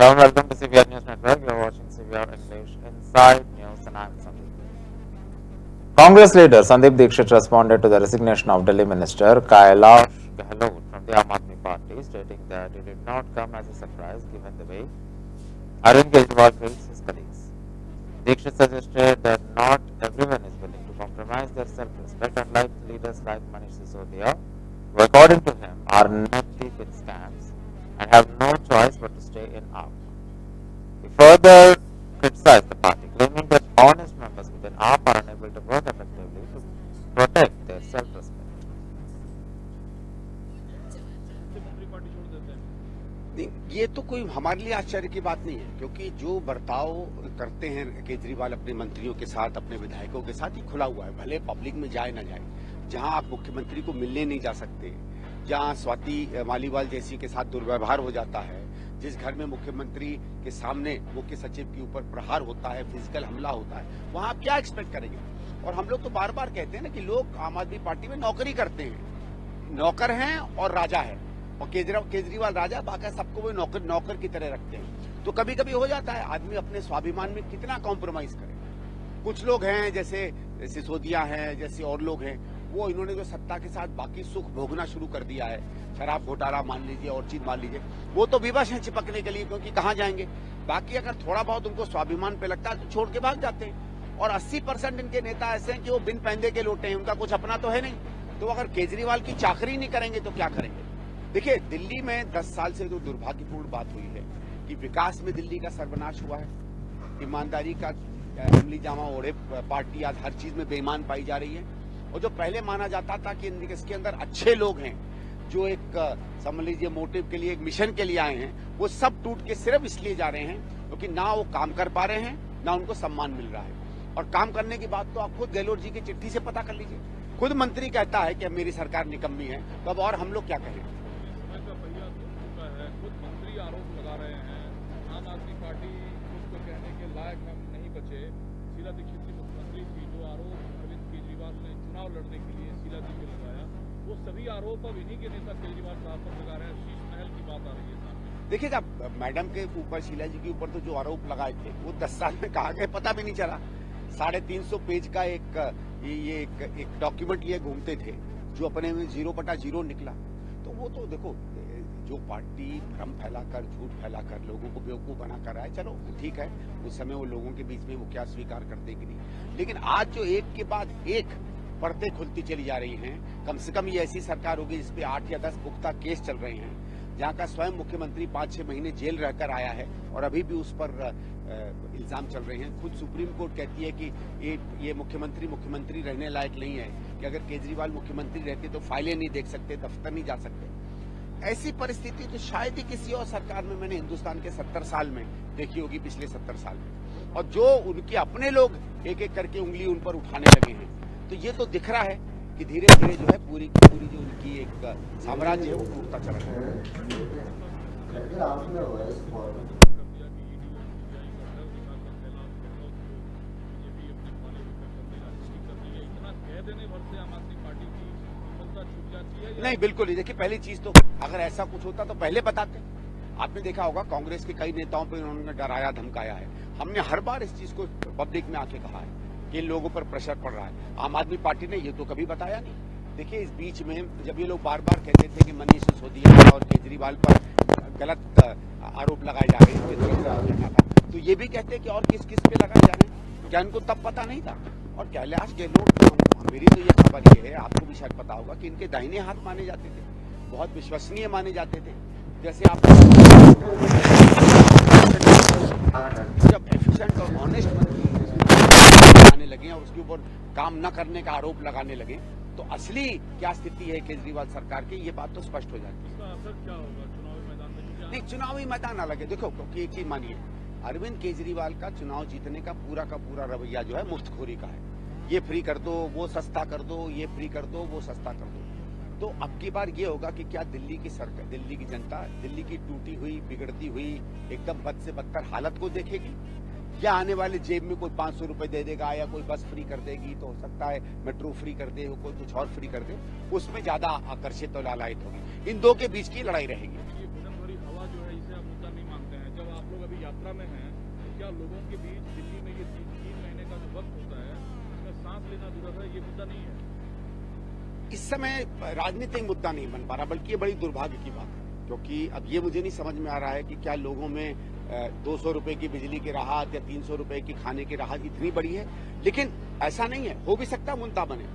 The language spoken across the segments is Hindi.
Hello and welcome to CBR News Network. You are watching CBR English Inside News and I am Sandeep. Congress leader Sandeep Dikshit responded to the resignation of Delhi Minister Kailash Gehlot from the Aam Aadmi Party, stating that it did not come as a surprise given the way Arvind Kejriwal treats his colleagues. Dikshit suggested that not everyone is willing to compromise their self-respect, unlike leaders like Manish Sisodia, who according to him are neck deep in scams and have no choice but to stay in AAP. He further criticized the party, claiming that honest members within AAP are unable to work effectively to protect their self-respect. ये तो कोई हमारे लिए आश्चर्य की बात नहीं है, क्योंकि जो बर्ताव करते हैं केजरीवाल अपने मंत्रियों के साथ, अपने विधायकों के साथ, ही खुला हुआ है। भले पब्लिक में जाए ना जाए, जहां आप मुख्यमंत्री को मिलने नहीं जा सकते, जहां स्वाति मालीवाल जैसी के साथ दुर्व्यवहार हो जाता है, जिस घर में मुख्यमंत्री के सामने मुख्य सचिव के ऊपर प्रहार होता है, फिजिकल हमला होता है, वहां आप क्या एक्सपेक्ट करेंगे? और हम लोग तो बार बार कहते हैं ना कि लोग आम आदमी पार्टी में नौकरी करते हैं, नौकर हैं और राजा है, और केजरीवाल राजा, बाकी सबको वो नौकर की तरह रखते हैं। तो कभी कभी हो जाता है, आदमी अपने स्वाभिमान में कितना कॉम्प्रोमाइज करे। कुछ लोग हैं जैसे सिसोदिया हैं, जैसे और लोग हैं, वो इन्होंने जो सत्ता के साथ बाकी सुख भोगना शुरू कर दिया है, शराब घोटाला मान लीजिए और चीज मान लीजिए, वो तो विवश हैं चिपकने के लिए, क्योंकि कहाँ जाएंगे। बाकी अगर थोड़ा बहुत उनको स्वाभिमान पे लगता है तो छोड़ के भाग जाते हैं। और 80% इनके नेता ऐसे हैं कि वो बिन पैंदे के लोटे हैं, उनका कुछ अपना तो है नहीं। तो अगर केजरीवाल की चाकरी नहीं करेंगे तो क्या करेंगे? देखिए, दिल्ली में 10 साल से जो दुर्भाग्यपूर्ण बात हुई है कि विकास में दिल्ली का सर्वनाश हुआ है, ईमानदारी का अमली जामा ओढ़े पार्टी आज हर चीज में बेईमान पाई जा रही है। और जो पहले माना जाता था कि इसके अंदर अच्छे लोग हैं, जो एक समझ लीजिए मोटिव के लिए, एक मिशन के लिए आए हैं, वो सब टूट के सिर्फ इसलिए जा रहे हैं क्योंकि ना वो काम कर पा रहे हैं, ना उनको सम्मान मिल रहा है। और काम करने की बात तो आप खुद गहलोत जी की चिट्ठी से पता कर लीजिए। खुद मंत्री कहता है कि मेरी सरकार निकम्मी है, तो अब और हम लोग क्या कहें? आरोप लगा रहे हैं, आम आदमी पार्टी उसको कहने के लायक हम नहीं बचे। शीला दीक्षित जी मुख्यमंत्री थी, जो आरोप अरविंद केजरीवाल ने चुनाव लड़ने के लिए शीला जी को लगाया, वो सभी आरोप अब इन्हीं के नेता केजरीवाल साहब पर लगा रहे हैं। शीश महल की बात आ रही है सामने। देखिए, जब मैडम के ऊपर, शीला जी के ऊपर तो जो आरोप लगाए थे वो 10 साल में कहा गए पता भी नहीं चला। 350 पेज का एक डॉक्यूमेंट लिए घूमते थे, जो अपने में 0/0 निकला। तो वो तो देखो, जो पार्टी भ्रम फैलाकर, झूठ फैलाकर लोगों को बेवकूफ बनाकर आए, चलो ठीक है, उस समय वो लोगों के बीच में वो क्या स्वीकार करते कि नहीं। लेकिन आज जो एक के बाद एक परतें खुलती चली जा रही हैं, कम से कम ये ऐसी सरकार होगी जिसपे 8 या 10 पुख्ता केस चल रहे हैं, जहां का स्वयं मुख्यमंत्री 5-6 महीने जेल रहकर आया है और अभी भी उस पर इल्जाम चल रहे हैं। खुद सुप्रीम कोर्ट कहती है कि ये मुख्यमंत्री रहने लायक नहीं है, कि अगर केजरीवाल मुख्यमंत्री रहते तो फाइलें नहीं देख सकते, दफ्तर नहीं जा सकते। ऐसी परिस्थिति तो शायद ही किसी और सरकार में मैंने हिंदुस्तान के 70 साल में देखी होगी, पिछले 70 साल में। और जो उनके अपने लोग एक एक करके उंगली उन पर उठाने लगे हैं, तो ये तो दिख रहा है कि धीरे धीरे जो है पूरी की पूरी जो उनकी एक साम्राज्य है वो टूटता चला रहा है। नहीं, बिल्कुल नहीं। देखिए, पहली चीज तो अगर ऐसा कुछ होता तो पहले बताते। आपने देखा होगा कांग्रेस के कई नेताओं पर उन्होंने डराया धमकाया है। हमने हर बार इस चीज को पब्लिक में आके कहा है कि इन लोगों पर प्रेशर पड़ रहा है। आम आदमी पार्टी ने ये तो कभी बताया नहीं। देखिए, इस बीच में जब ये लोग बार बार कहते थे कि मनीष सिसोदिया और केजरीवाल पर गलत आरोप लगाए जा रहे हैं, तो ये भी कहते कि और किस किस पे लगाए जा रहे हैं, क्या इनको तब पता नहीं था? और कैलाश गहलोत, मेरी तो ये खबर ये है, आपको भी शायद पता होगा, कि इनके दाहिने हाथ माने जाते थे, बहुत विश्वसनीय माने जाते थे। जैसे आप जब एफिशिएंट और ऑनेस्ट मंत्री आने लगे और उसके ऊपर काम न करने का आरोप लगाने लगे, तो असली क्या स्थिति है केजरीवाल सरकार की, ये बात तो स्पष्ट हो जाती है। इसका असर क्या होगा चुनावी मैदान में? नहीं, चुनावी मैदान अलग है। देखो, क्योंकि एक चीज मानिए, अरविंद केजरीवाल का चुनाव जीतने का पूरा रवैया जो है मुफ्तखोरी का है। ये फ्री कर दो, वो सस्ता कर दो, ये फ्री कर दो, वो सस्ता कर दो। तो अब की बार ये होगा कि क्या दिल्ली की सरकार, दिल्ली की जनता दिल्ली की टूटी हुई, बिगड़ती हुई, एकदम बद से बदतर हालत को देखेगी, या आने वाले जेब में कोई 500 रुपए दे देगा, या कोई बस फ्री कर देगी, तो हो सकता है मेट्रो फ्री कर दे, कोई कुछ और फ्री कर दे, उसमें ज्यादा आकर्षित और लालायित होगी। इन दो के बीच की लड़ाई रहेगी। ये हवा जो है, इसे आप मुद्दा नहीं मानते हैं। जब आप लोग धारा में हैं, तो क्या लोगों के बीच दिल्ली में ये 3 महीने का जो वक्त होता है उसमें सांस लेना दुर्लभ है, ये मुद्दा नहीं है? इस समय राजनीतिक मुद्दा नहीं बन पा रहा, बल्कि ये बड़ी दुर्भाग्य की बात है, क्योंकि अब ये मुझे नहीं समझ में आ रहा है कि क्या लोगों में 200 रुपए की बिजली की राहत या 300 रुपए की खाने की राहत इतनी बड़ी है। लेकिन ऐसा नहीं है, हो भी सकता मुद्दा बने।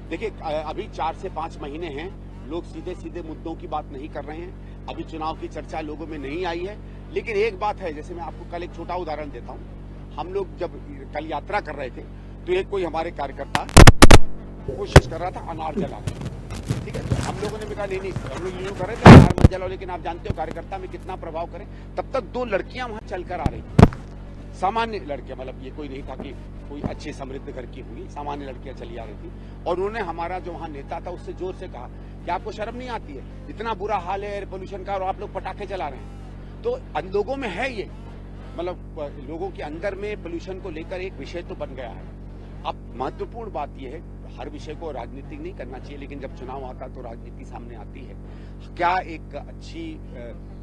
देखिए अभी 4 से 5 महीने हैं, लोग सीधे सीधे मुद्दों की बात नहीं कर रहे हैं, अभी चुनाव की चर्चा लोगों में नहीं आई है। लेकिन एक बात है, जैसे मैं आपको कल एक छोटा उदाहरण देता हूँ। हम लोग जब कल यात्रा कर रहे थे तो एक कोई हमारे कार्यकर्ता कोशिश कर रहा था अनार जलाने, ठीक है, तो हम लोगों ने भी कहा नहीं हम लोग यूं कर रहे थे अनार मत जलाओ, लेकिन आप जानते हो कार्यकर्ता में कितना प्रभाव करें। तब तक 2 लड़कियां वहां चलकर आ रही, सामान्य लड़कियां, मतलब ये कोई नहीं था कि कोई अच्छी समृद्ध घर की हुई, सामान्य लड़कियां चली आ रही थी। और उन्होंने हमारा जो वहां नेता था उससे जोर से कहा कि आपको शर्म नहीं आती है, इतना बुरा हाल है एयर पोल्यूशन का और आप लोग पटाखे जला रहे हैं। तो लोगों में है ये, मतलब लोगों के अंदर में पोल्यूशन को लेकर एक विषय तो बन गया है। अब महत्वपूर्ण बात यह है, हर विषय को राजनीतिक नहीं करना चाहिए, लेकिन जब चुनाव आता तो राजनीति सामने आती है। क्या एक अच्छी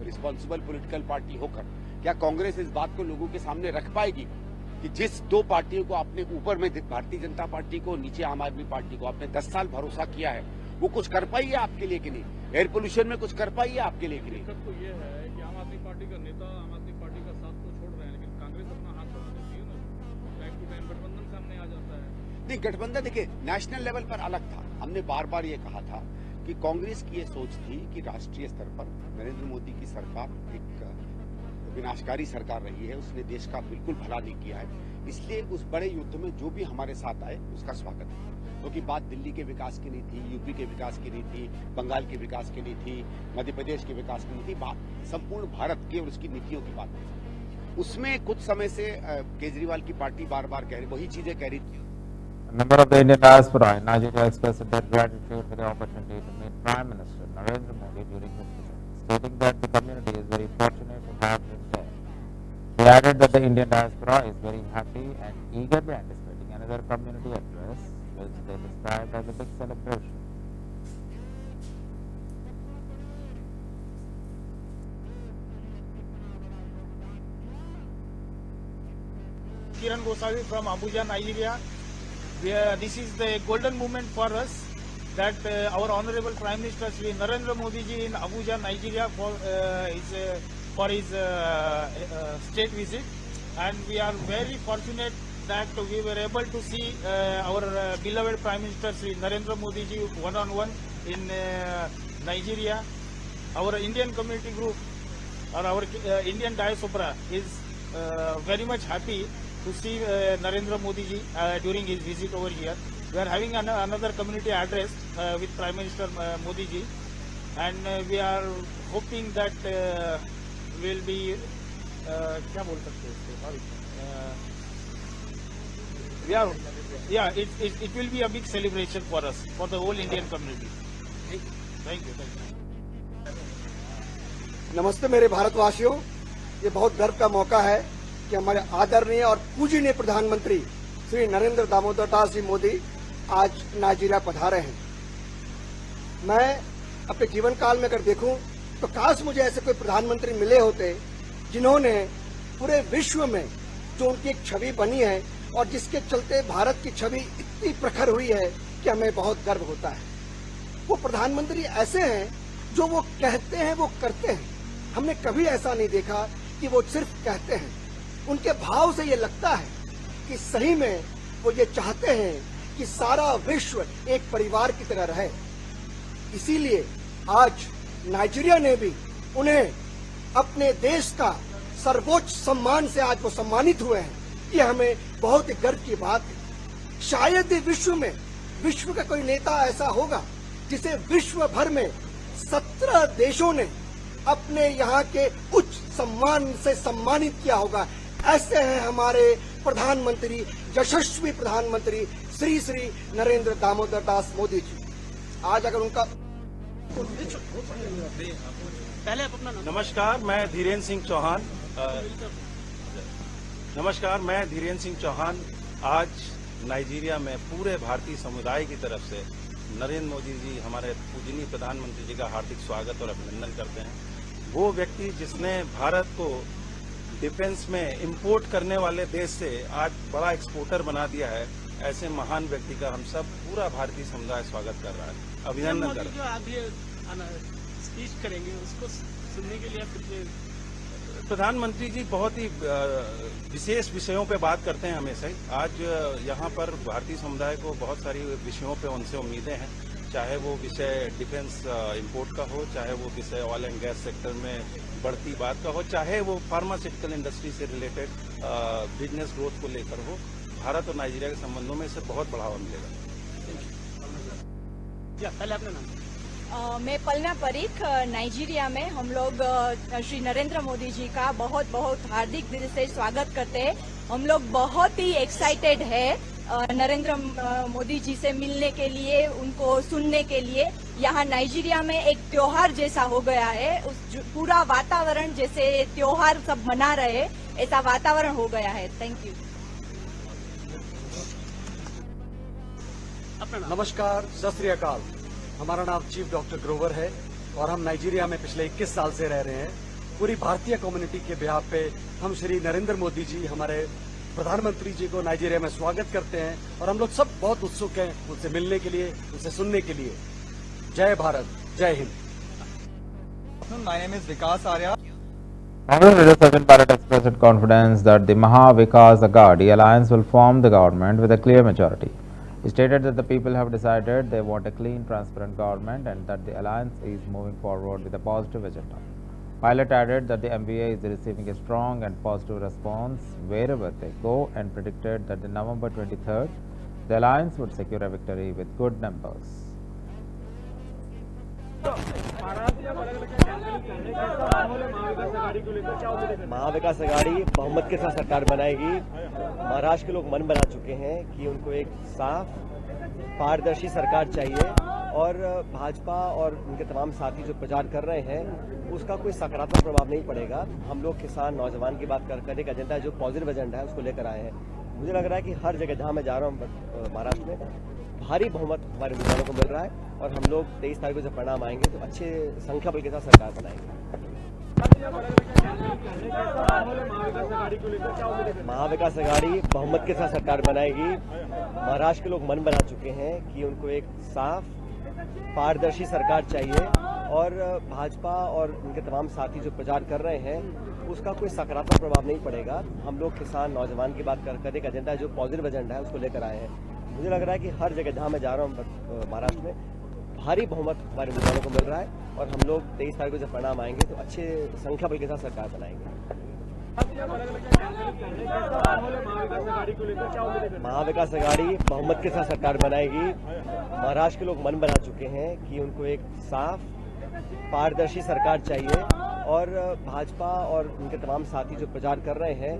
रिस्पॉन्सिबल पॉलिटिकल पार्टी होकर क्या कांग्रेस इस बात को लोगों के सामने रख पाएगी कि जिस 2 पार्टियों को आपने ऊपर में भारतीय जनता पार्टी को, नीचे आम आदमी पार्टी को आपने 10 साल भरोसा किया है, वो कुछ कर पाई है आपके लिए कि नहीं? एयर पोल्यूशन में कुछ कर पाई है आपके लिए कि नहीं? दिक्कत तो ये है कि आम आदमी पार्टी का नेता आम आदमी पार्टी का साथ तो छोड़ रहे हैं, लेकिन कांग्रेस अपना हाथ बढ़ा देती है ना, टाइम टू टाइम गठबंधन सामने आ जाता है। नहीं, गठबंधन देखिए नेशनल लेवल पर अलग था। हमने बार बार ये कहा था कि कांग्रेस की ये सोच थी कि राष्ट्रीय स्तर पर नरेंद्र मोदी की सरकार एक विनाशकारी सरकार रही है, उसने देश का बिल्कुल भला नहीं किया है, इसलिए उस बड़े युद्ध में जो भी हमारे साथ आए उसका स्वागत है। क्योंकि बात दिल्ली के विकास की नहीं थी, यूपी के विकास की नहीं थी, बंगाल के विकास की नहीं थी, मध्य प्रदेश के विकास की नहीं थी, बात संपूर्ण भारत के और उसकी नीतियों की बात थी। उसमें कुछ समय से केजरीवाल की पार्टी बार बार वही चीजें कह रही थी। A member of the Indian diaspora in Nigeria expressed their gratitude for the opportunity to meet Prime Minister Narendra Modi during his visit, stating that the community is very fortunate to have him there. They added that the Indian diaspora is very happy and eagerly anticipating another community address, which they described as a big celebration. Kiran Gosavi from Abuja, Nigeria. This is the golden moment for us that our Honorable Prime Minister Shri Narendra Modi ji in Abuja, Nigeria for his state visit, and we are very fortunate that we were able to see our beloved Prime Minister Shri Narendra Modi ji one-on-one in Nigeria. Our Indian community group or our Indian diaspora is very much happy to see Narendra Modi ji during his visit over here. We are having another community address with Prime Minister Modi ji, and we are hoping that will be क्या बोल सकते हैं it will be a big celebration for us, for the whole Indian community. Thank you. नमस्ते मेरे भारतवासियों, ये बहुत गर्व का मौका है कि हमारे आदरणीय और पूजनीय प्रधानमंत्री श्री नरेंद्र दामोदर दास जी मोदी आज नाइजीरिया पधारे हैं। मैं अपने जीवन काल में अगर देखूं तो काश मुझे ऐसे कोई प्रधानमंत्री मिले होते जिन्होंने पूरे विश्व में जो उनकी एक छवि बनी है और जिसके चलते भारत की छवि इतनी प्रखर हुई है कि हमें बहुत गर्व होता है। वो प्रधानमंत्री ऐसे हैं जो वो कहते हैं वो करते हैं। हमने कभी ऐसा नहीं देखा कि वो सिर्फ कहते हैं। उनके भाव से ये लगता है कि सही में वो ये चाहते हैं कि सारा विश्व एक परिवार की तरह रहे। इसीलिए आज नाइजीरिया ने भी उन्हें अपने देश का सर्वोच्च सम्मान से आज वो सम्मानित हुए हैं। ये हमें बहुत ही गर्व की बात है। शायद ही विश्व का कोई नेता ऐसा होगा जिसे विश्व भर में 17 देशों ने अपने यहाँ के उच्च सम्मान से सम्मानित किया होगा। ऐसे हैं हमारे प्रधानमंत्री, यशस्वी प्रधानमंत्री श्री श्री नरेंद्र दामोदर दास मोदी जी। आज अगर उनका नमस्कार, मैं धीरेन्द्र सिंह चौहान आज नाइजीरिया में पूरे भारतीय समुदाय की तरफ से नरेंद्र मोदी जी हमारे पूजनीय प्रधानमंत्री जी का हार्दिक स्वागत और अभिनंदन करते हैं। वो व्यक्ति जिसने भारत को डिफेंस में इंपोर्ट करने वाले देश से आज बड़ा एक्सपोर्टर बना दिया है, ऐसे महान व्यक्ति का हम सब पूरा भारतीय समुदाय स्वागत कर रहा है, अभिनंदन कर रहा है। आप ये स्पीच करेंगे उसको सुनने के लिए फिर प्रधानमंत्री जी बहुत ही विशेष विषयों पे बात करते हैं हमेशा ही। आज यहाँ पर भारतीय समुदाय को बहुत सारी विषयों पे उनसे उम्मीदें हैं, चाहे वो विषय डिफेंस इंपोर्ट का हो, चाहे वो विषय ऑयल एंड गैस सेक्टर में बढ़ती बात का हो, चाहे वो फार्मास्यूटिकल इंडस्ट्री से रिलेटेड बिजनेस ग्रोथ को लेकर हो। भारत और नाइजीरिया के संबंधों में इससे बहुत बढ़ावा मिलेगा। पहले अपना नाम। मैं पलना परीख, नाइजीरिया में हम लोग श्री नरेंद्र मोदी जी का बहुत बहुत हार्दिक दिल से स्वागत करते हैं। हम लोग बहुत ही एक्साइटेड है नरेंद्र मोदी जी से मिलने के लिए, उनको सुनने के लिए। यहाँ नाइजीरिया में एक त्योहार जैसा हो गया है, उस पूरा वातावरण जैसे त्योहार सब मना रहे हैं, ऐसा वातावरण हो गया है। Thank you. नमस्कार, सत श्री अकाल। हमारा नाम चीफ डॉक्टर ग्रोवर है और हम नाइजीरिया में पिछले 21 साल से रह रहे हैं। पूरी भारतीय कम्युनिटी के बिहाफ पे हम श्री नरेंद्र मोदी जी, हमारे प्रधानमंत्री जी को नाइजीरिया में स्वागत करते हैं और हम लोग सब बहुत उत्सुक हैं उनसे मिलने के लिए, उनसे सुनने के लिए। जय भारत, जय Hind. My name is Vikas Arya. Congress leader Sachin Parrott expressed confidence that the Maha Vikas Aghadi alliance will form the government with a clear majority. He stated that the people have decided they want a clean, transparent government and that the alliance is moving forward with a positive agenda. Pilot added that the MVA is receiving a strong and positive response wherever they go and predicted that the November 23rd, the alliance would secure a victory with good numbers. Mahavikas Aghadi बहुमत के साथ सरकार बनाएगी। महाराष्ट्र के लोग मन बना चुके हैं कि उनको एक साफ, पारदर्शी सरकार चाहिए और भाजपा और उनके तमाम साथी जो प्रचार कर रहे हैं उसका कोई सकारात्मक प्रभाव नहीं पड़ेगा। हम लोग किसान, नौजवान की बात कर एक एजेंडा जो पॉजिटिव एजेंडा है उसको लेकर आए हैं। मुझे लग रहा है कि हर जगह जहां मैं जा रहा हूं महाराष्ट्र में भारी बहुमत हमारे उम्मीदवारों को मिल रहा है और हम लोग 23 तारीख को जब परिणाम आएंगे तो अच्छे संख्या बल के साथ सरकार बनाएंगे। महाविकास अघाड़ी बहुमत के साथ सरकार बनाएगी। महाराष्ट्र के लोग मन बना चुके हैं कि उनको एक साफ, पारदर्शी सरकार चाहिए और भाजपा और उनके तमाम साथी जो प्रचार कर रहे हैं उसका कोई सकारात्मक प्रभाव नहीं पड़ेगा। हम लोग किसान, नौजवान की बात कर एक एजेंडा जो पॉजिटिव एजेंडा है उसको लेकर आए हैं। मुझे लग रहा है कि हर जगह जहां मैं जा रहा हूं महाराष्ट्र में भारी बहुमत हमारे उम्मीदवारों को मिल रहा है और हम लोग 23 तारीख को जब परिणाम आएंगे तो अच्छे संख्या बल के साथ सरकार बनाएंगे। महाविकास अघाड़ी बहुमत के साथ सरकार बनाएगी। महाराष्ट्र के लोग मन बना चुके हैं कि उनको एक साफ, पारदर्शी सरकार चाहिए और भाजपा और उनके तमाम साथी जो प्रचार कर रहे हैं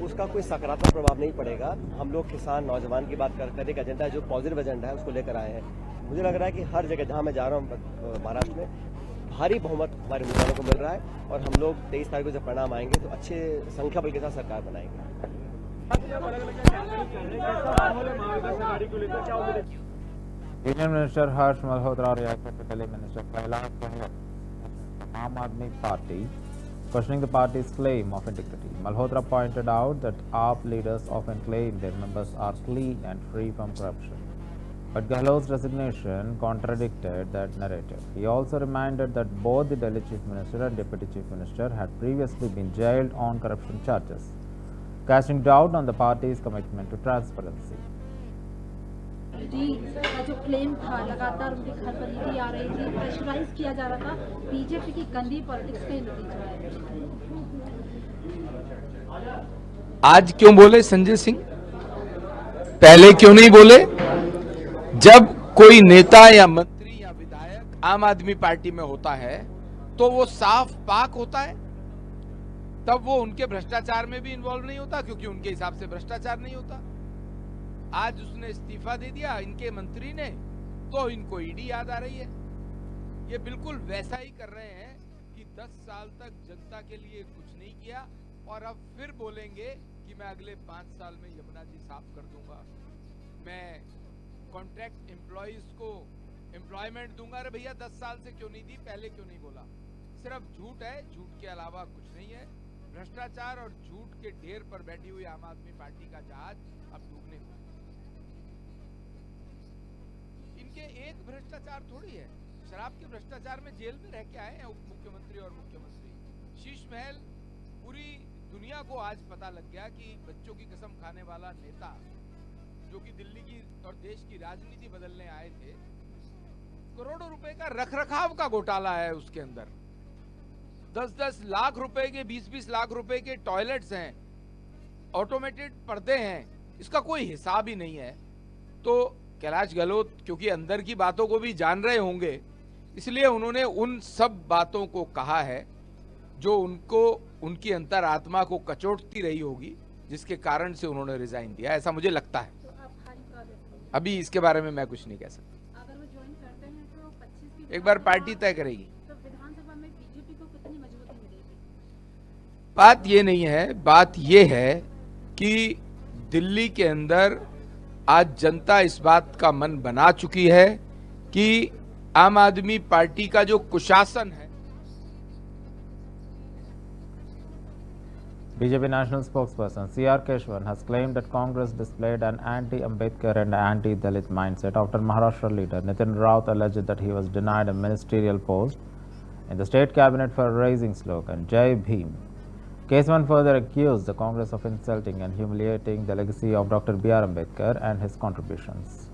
उसका कोई सकारात्मक प्रभाव नहीं पड़ेगा। हम लोग किसान, नौजवान की बात कर एक एजेंडा जो पॉजिटिव एजेंडा है उसको लेकर आए हैं। मुझे लग रहा है कि हर जगह जहां मैं जा रहा हूं महाराष्ट्र में भारी बहुमत हमारे उम्मीदवारों को मिल रहा है और हम लोग 23 तारीख को जब परिणाम आएंगे तो अच्छे संख्या बल के साथ सरकार बनाएंगे। Union Minister Harsh Malhotra reacted to Delhi Minister Kailash Gehlot from Aam Aadmi Party, questioning the party's claim of integrity. Malhotra pointed out that AAP leaders often claim their members are clean and free from corruption. But Gehlot's resignation contradicted that narrative. He also reminded that both the Delhi Chief Minister and Deputy Chief Minister had previously been jailed on corruption charges, casting doubt on the party's commitment to transparency. जी का जो क्लेम था, लगातार उनके घर पर ईडी आ रही थी, प्रेशराइज किया जा रहा था, बीजेपी की गंदी पॉलिटिक्स का नतीजा है। आज क्यों बोले संजय सिंह? पहले क्यों नहीं बोले? जब कोई नेता या मंत्री या विधायक आम आदमी पार्टी में होता है तो वो साफ पाक होता है, तब वो उनके भ्रष्टाचार में भी इन्वॉल्व नहीं होता क्योंकि उनके हिसाब से भ्रष्टाचार नहीं होता। आज उसने इस्तीफा दे दिया इनके मंत्री ने तो इनको ईडी याद आ रही है। ये बिल्कुल वैसा ही कर रहे हैं कि 10 साल तक जनता के लिए कुछ नहीं किया और अब फिर बोलेंगे कि मैं अगले 5 साल में यमुना जी साफ कर दूंगा, मैं कॉन्ट्रैक्ट एम्प्लॉइज को एम्प्लॉयमेंट दूंगा। अरे भैया 10 साल से क्यों नहीं दी, पहले क्यों नहीं बोला? सिर्फ झूठ है, झूठ के अलावा कुछ नहीं है। भ्रष्टाचार और झूठ के ढेर पर बैठी हुई आम आदमी पार्टी का जहाज अब डूबने को है। इनके एक भ्रष्टाचार थोड़ी है, शराब के भ्रष्टाचार में जेल में रह के आए हैं उप मुख्यमंत्री और मुख्यमंत्री। शीश महल, पूरी दुनिया को आज पता लग गया कि बच्चों की कसम खाने वाला नेता जो कि दिल्ली की और देश की राजनीति बदलने आए थे, करोड़ों रुपए का रखरखाव का घोटाला है उसके अंदर। 10-10 लाख रुपए के, 20-20 लाख रुपए के टॉयलेट्स हैं, ऑटोमेटेड पर्दे हैं, इसका कोई हिसाब ही नहीं है। तो कैलाश गहलोत क्योंकि अंदर की बातों को भी जान रहे होंगे, इसलिए उन्होंने उन सब बातों को कहा है जो उनको, उनकी अंतरात्मा को कचोटती रही होगी, जिसके कारण से उन्होंने रिजाइन दिया, ऐसा मुझे लगता है। अभी इसके बारे में मैं कुछ नहीं कह सकता। अगर वो ज्वाइन करते हैं तो 25 एक बार पार्टी तय करेगी। तो विधानसभा में बीजेपी को कितनी मजबूती मिलेगी? बात ये नहीं है, बात ये है कि दिल्ली के अंदर आज जनता इस बात का मन बना चुकी है कि आम आदमी पार्टी का जो कुशासन है। BJP national spokesperson C.R. Keshwan has claimed that Congress displayed an anti-Ambedkar and anti-Dalit mindset after Maharashtra leader Nitin Raut alleged that he was denied a ministerial post in the state cabinet for raising slogan Jai Bhim. Keshwan further accused the Congress of insulting and humiliating the legacy of Dr. B.R. Ambedkar and his contributions.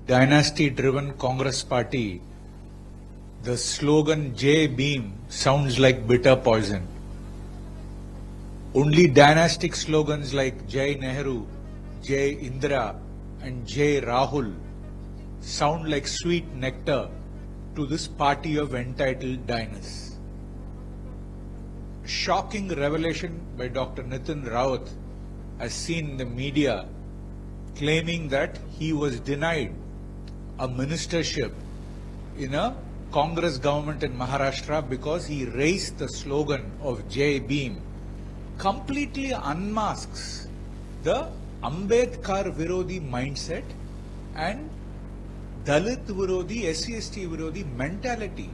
Dynasty-driven Congress party, the slogan Jai Bhim sounds like bitter poison. Only dynastic slogans like Jai Nehru, Jai Indira and Jai Rahul sound like sweet nectar to this party of entitled dynasts. Shocking revelation by Dr. Nitin Raut as seen in the media claiming that he was denied a ministership in a Congress government in Maharashtra because he raised the slogan of Jai Bhim completely unmasks the Ambedkar Virodi mindset and Dalit Virodi, SC/ST Virodi mentality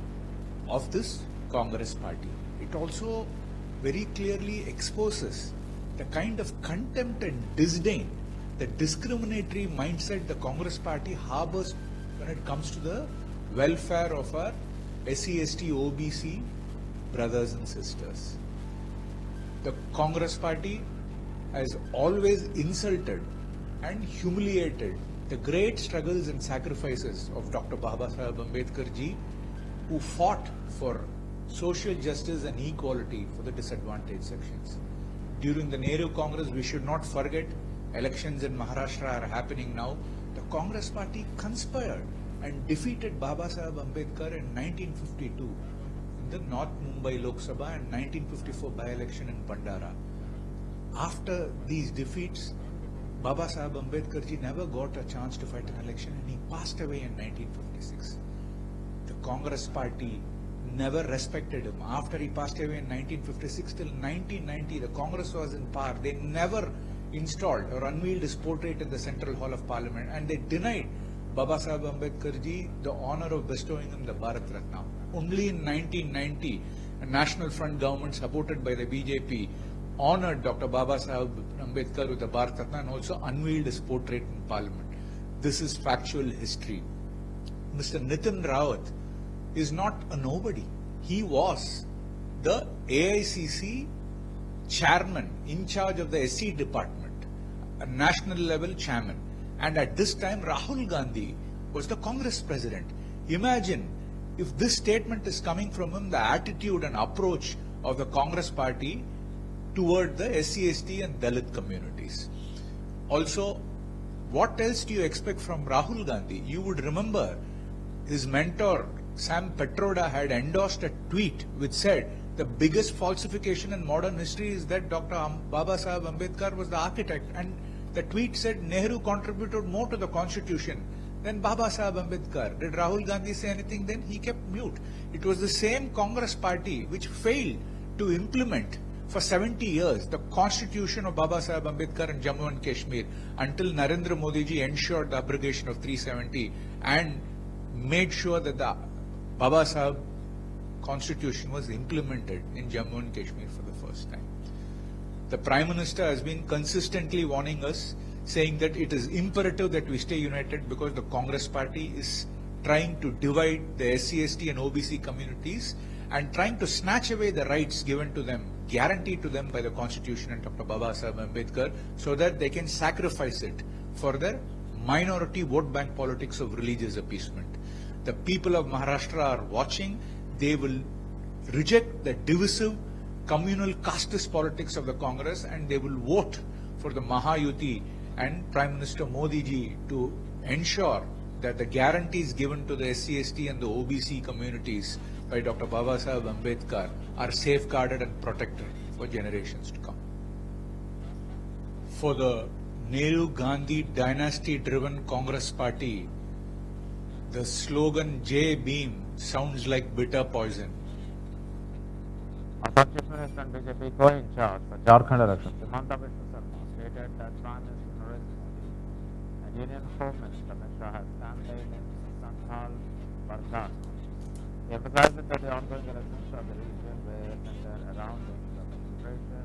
of this Congress party. It also very clearly exposes the kind of contempt and disdain, the discriminatory mindset the Congress party harbors when it comes to the welfare of our SC/ST OBC brothers and sisters. The Congress party has always insulted and humiliated the great struggles and sacrifices of Dr. Baba Saheb Ambedkar ji, who fought for social justice and equality for the disadvantaged sections. During the Nehru Congress, we should not forget, elections in Maharashtra are happening now. The Congress party conspired and defeated Baba Saheb Ambedkar in 1952 in the North Mumbai Lok Sabha and 1954 by-election in Bandara. After these defeats, Baba Saheb Ambedkar ji never got a chance to fight an election and he passed away in 1956. The Congress party never respected him. After he passed away in 1956 till 1990, the Congress was in power. They never installed or unveiled his portrait in the Central Hall of Parliament and they denied Baba Saheb Ambedkar ji the honor of bestowing him the Bharat Ratna. Only in 1990, a National Front government supported by the BJP honored Dr. Baba Saheb Ambedkar with the Bharat Ratna and also unveiled his portrait in Parliament. This is factual history. Mr. Nitin Raut is not a nobody. He was the AICC chairman in charge of the SC department, a national level chairman. And at this time, Rahul Gandhi was the Congress president. Imagine if this statement is coming from him, the attitude and approach of the Congress party toward the SC/ST and Dalit communities. Also, what else do you expect from Rahul Gandhi? You would remember his mentor, Sam Petroda, had endorsed a tweet which said, the biggest falsification in modern history is that Dr. Baba Saheb Ambedkar was the architect. And the tweet said Nehru contributed more to the constitution than Baba Saheb Ambedkar. Did Rahul Gandhi say anything then? He kept mute. It was the same Congress party which failed to implement for 70 years the constitution of Baba Saheb Ambedkar in Jammu and Kashmir until Narendra Modi ji ensured the abrogation of 370 and made sure that the Baba Saheb constitution was implemented in Jammu and Kashmir for the first time. The Prime Minister has been consistently warning us, saying that it is imperative that we stay united because the Congress party is trying to divide the SC, ST and OBC communities and trying to snatch away the rights given to them, guaranteed to them by the Constitution and Dr. Babasaheb Ambedkar, so that they can sacrifice it for their minority vote bank politics of religious appeasement. The people of Maharashtra are watching. They will reject the divisive communal casteist politics of the Congress and they will vote for the Mahayuti and Prime Minister Modi ji to ensure that the guarantees given to the SC, ST and the OBC communities by Dr. Babasaheb Ambedkar are safeguarded and protected for generations to come. For the Nehru-Gandhi dynasty-driven Congress party, the slogan Jai Bhim sounds like bitter poison. Our Chief Minister and BJP co-in-charge for Jharkhand elections, Himanta Biswa Sarma, stated that Prime Minister Narendra Modi and Union Home Minister Amit Shah have campaigned in Santhal Pargana. He emphasized that the ongoing elections of the region were centered around the concentration,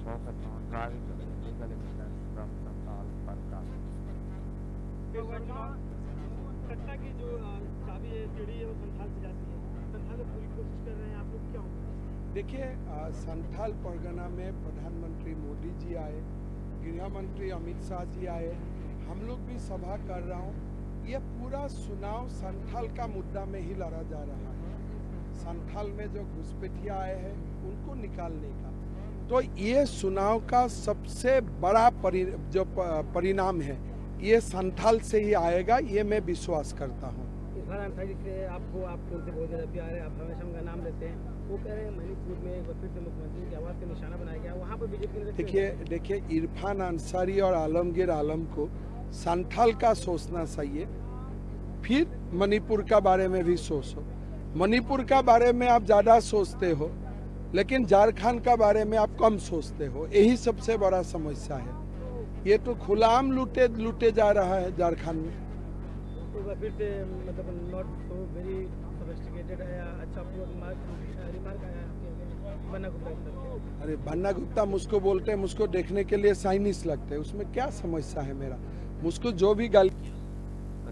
focus on driving to the illegal immigrants from Santhal Pargana. सत्ता की जो चाबी है चिड़ी है वो संथाल से जाती है। संथाल में पूरी कोशिश कर रहे हैं आप लोग, क्या होगा? देखिए, संथाल परगना में प्रधानमंत्री मोदी जी आए, गृह मंत्री अमित शाह जी आए, हम लोग भी सभा कर रहा हूँ। ये पूरा चुनाव संथाल का मुद्दा में ही लड़ा जा रहा है। संथाल में जो घुसपैठिया आए हैं उनको निकालने का, तो ये चुनाव का सबसे बड़ा परिणाम है, ये संथाल से ही आएगा, ये मैं विश्वास करता हूँ। इरफान अंसारी से आपको उनसे बहुत ज़्यादा प्यार है, आप हमेशा उनका नाम लेते हैं। वो कह रहे हैं मणिपुर में एक बार फिर से मुख्यमंत्री की आवाज़ का निशाना बनाया गया, वहाँ पर बीजेपी। देखिए इरफान अंसारी और आलमगीर आलम को संथाल का सोचना चाहिए, फिर मणिपुर का बारे में भी सोचो। मणिपुर का बारे में आप ज़्यादा सोचते हो, लेकिन झारखंड का बारे में आप कम सोचते हो, यही सबसे बड़ा समस्या है। ये तो खुलाम लूटे जा रहा है झारखंड में। फिर से मतलब नॉट सो वेरी सोफिस्टिकेटेड है, अच्छा रिमार्क आया बन्ना गुप्ता। अरे बन्ना गुप्ता मुझको बोलते हैं, मुझको देखने के लिए साइनिस्ट लगते हैं, उसमें क्या समस्या है मेरा? मुझको जो भी गल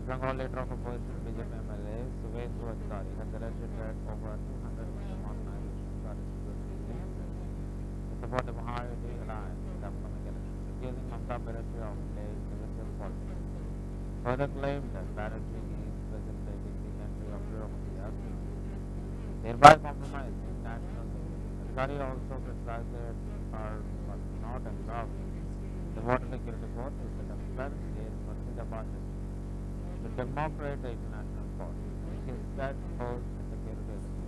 Bengal leader of opposition BJP MLA Suvendu Adhikari has alleged that over 200 Muslim organizations are distributing leaflets to support the Mahayuti alliance in the upcoming elections, accusing Mamata Banerjee of playing divisive politics. Further claimed that Banerjee is facilitating the entry of Tirumati as thereby compromising national security. Adhikari also criticized her for not allowing the voter security court to set up clearance in Murshidabad district to democratize the international court, which is said to hold the security issue.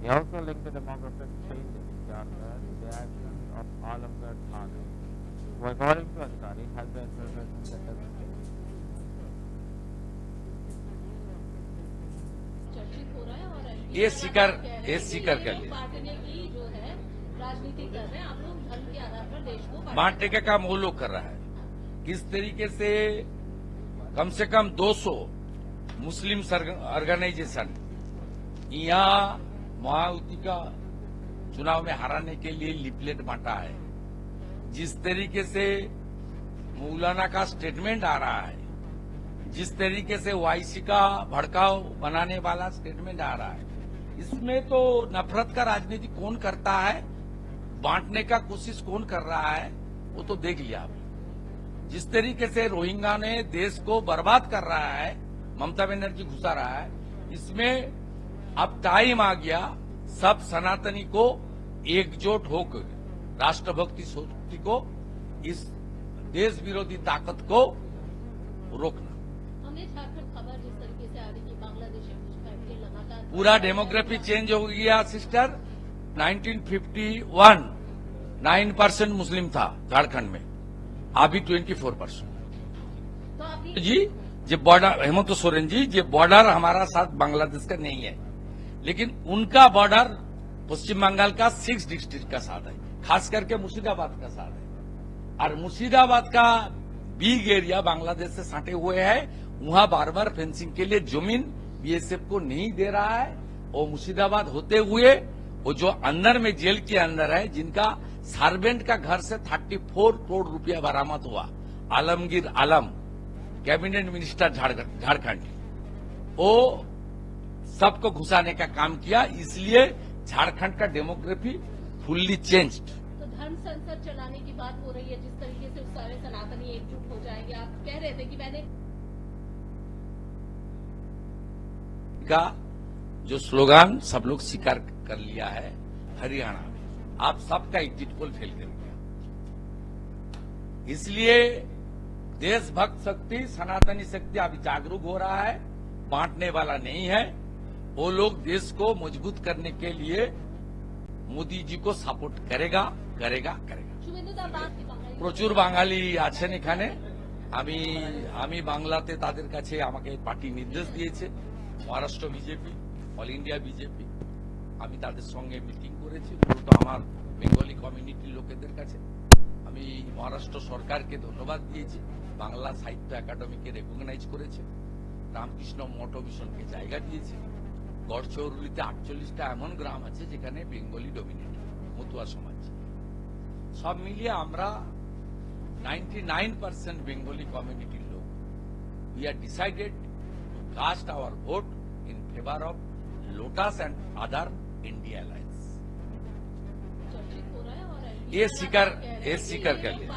He also linked the demographic changes in Jharkhand to the actions of Alamgarh Thane, who according to Adhikari has the information that doesn't change. चर्चित हो रहा है और ये स्वीकार कर लिया। बांटने की जो है राजनीति कर रहे हैं आप लोग, धर्म के आधार पर देश को बांटने का काम वो लोग कर रहा है। किस तरीके से कम से कम 200 मुस्लिम ऑर्गेनाइजेशन यहाँ महायुति का चुनाव में हराने के लिए लिपलेट बांटा है। जिस तरीके से मौलाना का स्टेटमेंट आ रहा है, जिस तरीके से वाईसी का भड़काव बनाने वाला स्टेटमेंट आ रहा है, इसमें तो नफरत का राजनीति कौन करता है, बांटने का कोशिश कौन कर रहा है, वो तो देख लिया आपने। जिस तरीके से रोहिंग्या ने देश को बर्बाद कर रहा है, ममता बनर्जी घुसा रहा है, इसमें अब टाइम आ गया सब सनातनी को एकजुट होकर राष्ट्रभक्ति शक्ति को, इस देश विरोधी ताकत को रोकना। हमने झारखंड खबर जिस तरीके से आ रही कि बांग्लादेश में लगातार पूरा डेमोग्राफी चेंज हो गया सिस्टर। 1951 9% मुस्लिम था झारखंड में, अभी 24%। जी ये बॉर्डर, हेमंत सोरेन जी, ये बॉर्डर हमारा साथ बांग्लादेश का नहीं है, लेकिन उनका बॉर्डर पश्चिम बंगाल का 6 डिस्ट्रिक्ट का साथ है, खास करके मुर्शिदाबाद का साथ है। और मुर्शिदाबाद का बिग एरिया बांग्लादेश से सटे हुए है, वहां बार बार फेंसिंग के लिए जमीन बीएसएफ को नहीं दे रहा है वो मुर्शिदाबाद होते हुए वो जो अंदर में जेल के अंदर है, जिनका सर्वेंट का घर से 34 करोड़ रुपया बरामद हुआ, आलमगीर आलम, कैबिनेट मिनिस्टर झारखंड, वो सबको घुसाने का काम किया। इसलिए झारखंड का डेमोग्राफी फुल्ली चेंज्ड। तो धर्म संसद चलाने की बात हो रही है, जिस तरीके से सारे सनातनी एकजुट हो जाएंगे, आप कह रहे थे कि मैंने का जो स्लोगान सब लोग स्वीकार कर लिया है हरियाणा में, आप सबका एग्जिट पोल फेल कर गया। इसलिए देशभक्त शक्ति, सनातनी शक्ति अभी जागरूक हो रहा है, बांटने वाला नहीं है। वो लोग देश को मजबूत करने के लिए मोदी जी को সাপোর্ট করেগা। প্রচুর বাঙালি আছেন এখানে। আমি বাংলাতে তাদের কাছে আমাকে পার্টি নির্দেশ দিয়েছে, Maharashtra BJP, all India BJP. আমি তাদের সঙ্গে মিটিং করেছি, মূলত আমার বেঙ্গলি কমিউনিটির লোকেদের কাছে। আমি মহারাষ্ট্র সরকারকে ধন্যবাদ দিয়েছি, বাংলা সাহিত্য একাডেমিকে রেকগনাইজ করেছে, রামকৃষ্ণ মঠ মিশনকে জায়গা দিয়েছে। গড়চৌরুলিতে 48টা এমন গ্রাম আছে যেখানে বেঙ্গলি ডমিনেট, মতুয়া সমাজ। সব মিলিয়ে আমরা 99% বেঙ্গলি কমিউনিটির লোক, we are decided to cast our vote in favour of lotus and other India alliance. ये स्वीकार कर लिया।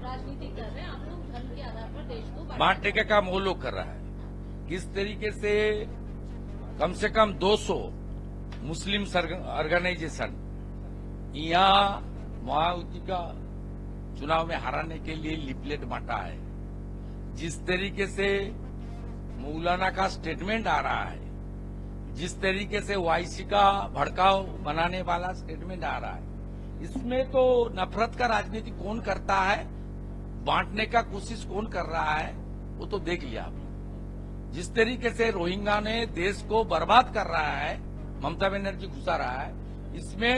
राजनीति कर रहे हैं आप लोग, धर्म के आधार पर देश को बांटने का काम वो लोग कर रहा है। किस तरीके से कम से कम 200 मुस्लिम ऑर्गेनाइजेशन यहाँ मायावती का चुनाव में हराने के लिए लिपलेट बांटा है। जिस तरीके से मौलाना का स्टेटमेंट आ रहा है, जिस तरीके से वाईसी का भड़काव बनाने वाला स्टेटमेंट आ रहा है, इसमें तो नफरत का राजनीति कौन करता है, बांटने का कोशिश कौन कर रहा है, वो तो देख लिया आपने। जिस तरीके से रोहिंग्या ने देश को बर्बाद कर रहा है, ममता बनर्जी घुसा रहा है, इसमें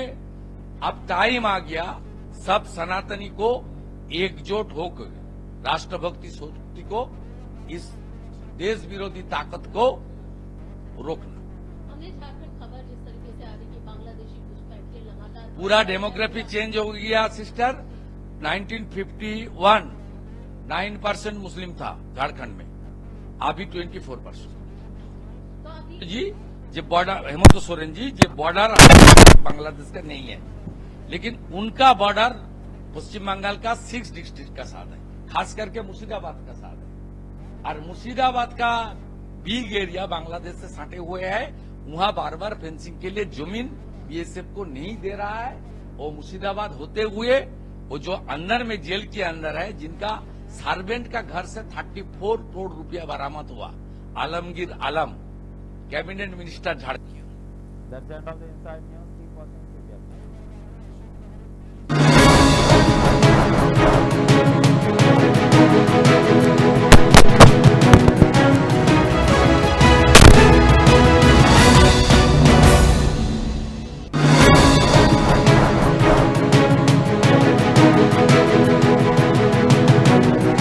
अब टाइम आ गया सब सनातनी को एकजुट होकर राष्ट्रभक्ति शक्ति को, इस देश विरोधी ताकत को रोकना। हमने झारखंड खबर जिस तरीके से आ रही है, बांग्लादेशी घुसपैठ के लगातार पूरा डेमोग्राफी चेंज हो गया सिस्टर। 1951 9% मुस्लिम था झारखंड में, अभी 24%। जी जो बॉर्डर, हेमंत सोरेन जी, जो बॉर्डर बांग्लादेश का नहीं है, लेकिन उनका बॉर्डर पश्चिम बंगाल का 6 डिस्ट्रिक्ट का साथ है, खास करके मुर्शिदाबाद का साथ है। और मुर्शिदाबाद का बिग एरिया बांग्लादेश से सटे हुए है, वहां बार बार फेंसिंग के लिए जमीन बीएसएफ को नहीं दे रहा है। और मुर्शिदाबाद होते हुए वो जो अंदर में जेल के अंदर है, जिनका सर्वेंट का घर से 34 करोड़ रुपया बरामद हुआ, Alamgir Alam, cabinet minister Jharkhand. That's the end of the Inside News.